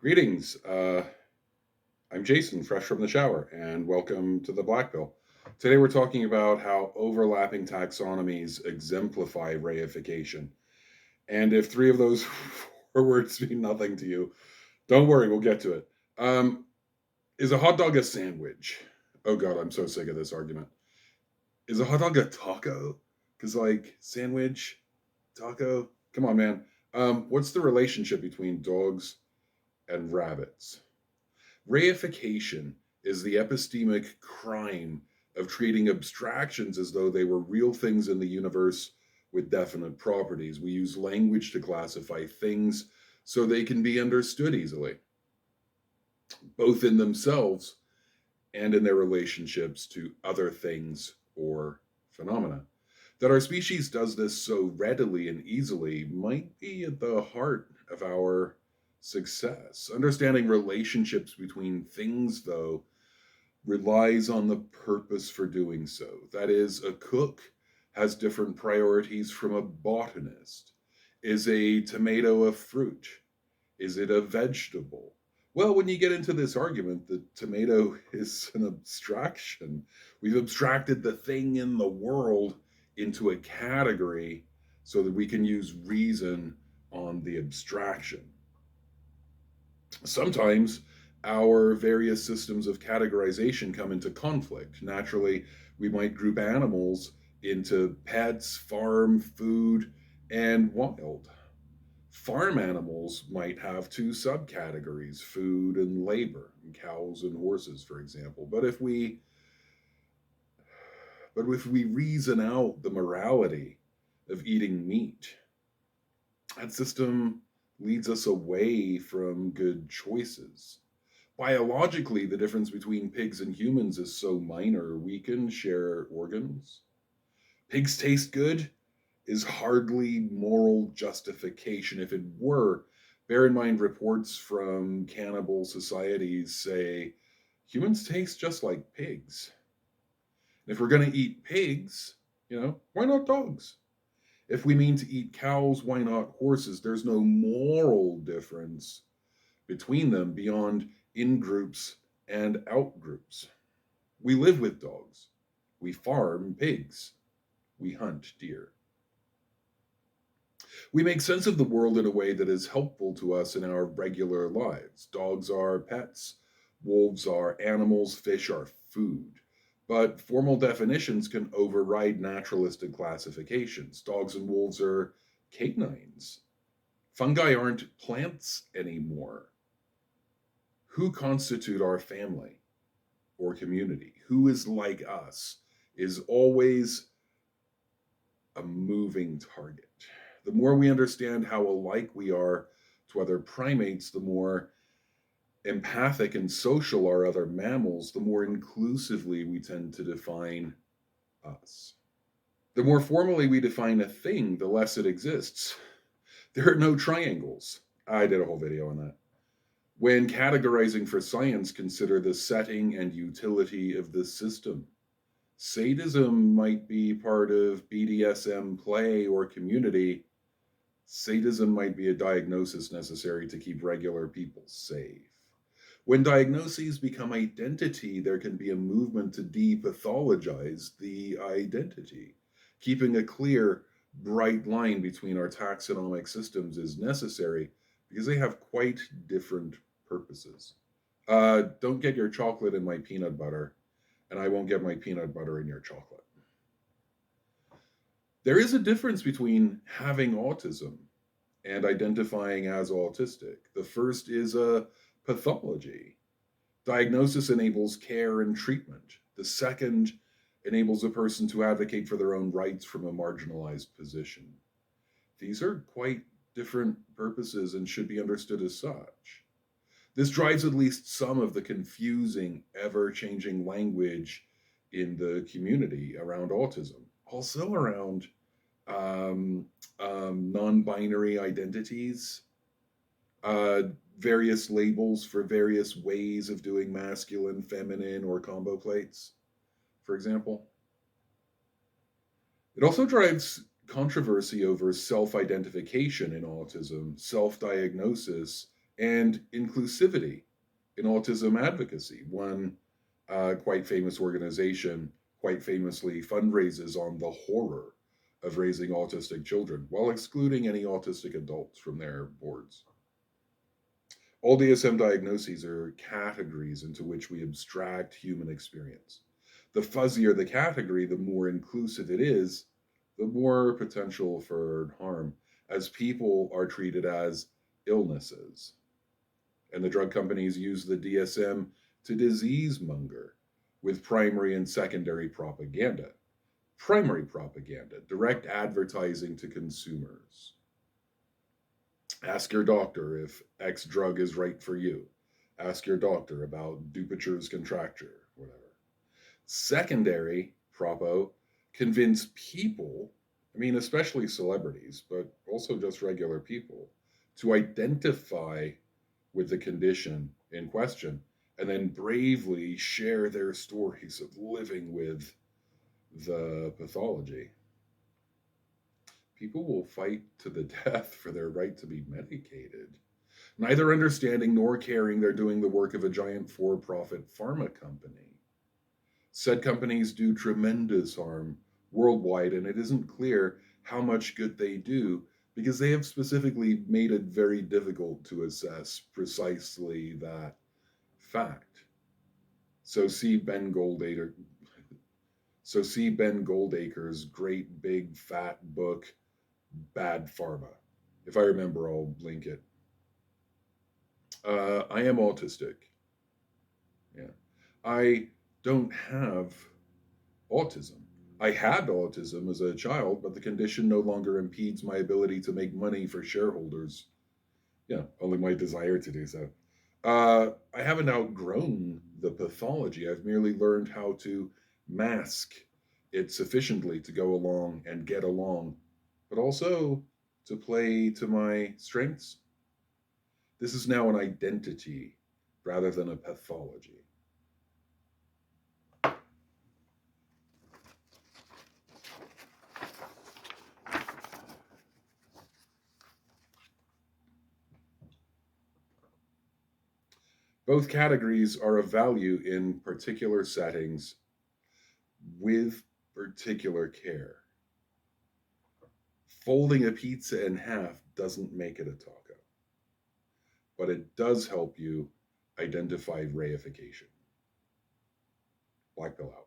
Greetings. I'm Jason, fresh from the shower, and welcome to the Black Pill. Today we're talking about how overlapping taxonomies exemplify reification. And if three of those four words mean nothing to you, don't worry, we'll get to it. Is a hot dog a sandwich? Oh God, I'm so sick of this argument. Is a hot dog a taco? Because sandwich, taco. Come on, man. What's the relationship between dogs and rabbits? Reification is the epistemic crime of treating abstractions as though they were real things in the universe with definite properties. We use language to classify things so they can be understood easily, both in themselves and in their relationships to other things or phenomena. That our species does this so readily and easily might be at the heart of our success. Understanding relationships between things, though, relies on the purpose for doing so. That is, a cook has different priorities from a botanist. Is a tomato a fruit? Is it a vegetable? Well, when you get into this argument, the tomato is an abstraction. We've abstracted the thing in the world into a category so that we can use reason on the abstraction. Sometimes our various systems of categorization come into conflict. Naturally, we might group animals into pets, farm, food, and wild. Farm animals might have two subcategories, food and labor, cows and horses, for example. But if we reason out the morality of eating meat, that system leads us away from good choices. Biologically, the difference between pigs and humans is so minor, we can share organs. Pigs taste good is hardly moral justification. If it were, bear in mind reports from cannibal societies say humans taste just like pigs. And if we're going to eat pigs, why not dogs? If we mean to eat cows, why not horses? There's no moral difference between them beyond in groups and out groups. We live with dogs. We farm pigs. We hunt deer. We make sense of the world in a way that is helpful to us in our regular lives. Dogs are pets, wolves are animals, fish are food. But formal definitions can override naturalistic classifications. Dogs and wolves are canines. Fungi aren't plants anymore. Who constitute our family or community? Who is like us is always a moving target. The more we understand how alike we are to other primates, the more empathic and social are other mammals, the more inclusively we tend to define us. The more formally we define a thing, the less it exists. There are no triangles. I did a whole video on that. When categorizing for science, consider the setting and utility of the system. Sadism might be part of BDSM play or community. Sadism might be a diagnosis necessary to keep regular people safe. When diagnoses become identity, there can be a movement to depathologize the identity. Keeping a clear, bright line between our taxonomic systems is necessary because they have quite different purposes. Don't get your chocolate in my peanut butter, and I won't get my peanut butter in your chocolate. There is a difference between having autism and identifying as autistic. The first is a pathology. Diagnosis enables care and treatment. The second enables a person to advocate for their own rights from a marginalized position. These are quite different purposes and should be understood as such. This drives at least some of the confusing, ever changing language in the community around autism. Also around non binary identities, uh, various labels for various ways of doing masculine, feminine, or combo plates, for example. It also drives controversy over self identification in autism, self diagnosis, and inclusivity in autism advocacy. One quite famous organization quite famously fundraises on the horror of raising autistic children while excluding any autistic adults from their boards. All DSM diagnoses are categories into which we abstract human experience. The fuzzier the category, the more inclusive it is, the more potential for harm, as people are treated as illnesses. And the drug companies use the DSM to disease monger with primary and secondary propaganda. Primary propaganda, direct advertising to consumers. Ask your doctor if X drug is right for you. Ask your doctor about Dupuytren's contracture, whatever. Secondary propo, convince people, I mean, especially celebrities, but also just regular people, to identify with the condition in question and then bravely share their stories of living with the pathology. People will fight to the death for their right to be medicated, neither understanding nor caring they're doing the work of a giant for profit pharma company. Said companies do tremendous harm worldwide, and it isn't clear how much good they do because they have specifically made it very difficult to assess precisely that fact. So see Ben Goldacre. So see Ben Goldacre's great big fat book, Bad Pharma. If I remember, I'll link it. I am autistic. Yeah, I don't have autism. I had autism as a child, but the condition no longer impedes my ability to make money for shareholders. Yeah, only my desire to do so. I haven't outgrown the pathology. I've merely learned how to mask it sufficiently to go along and get along, but also to play to my strengths. This is now an identity rather than a pathology. Both categories are of value in particular settings with particular care. Folding a pizza in half doesn't make it a taco, but it does help you identify reification. Black pill out.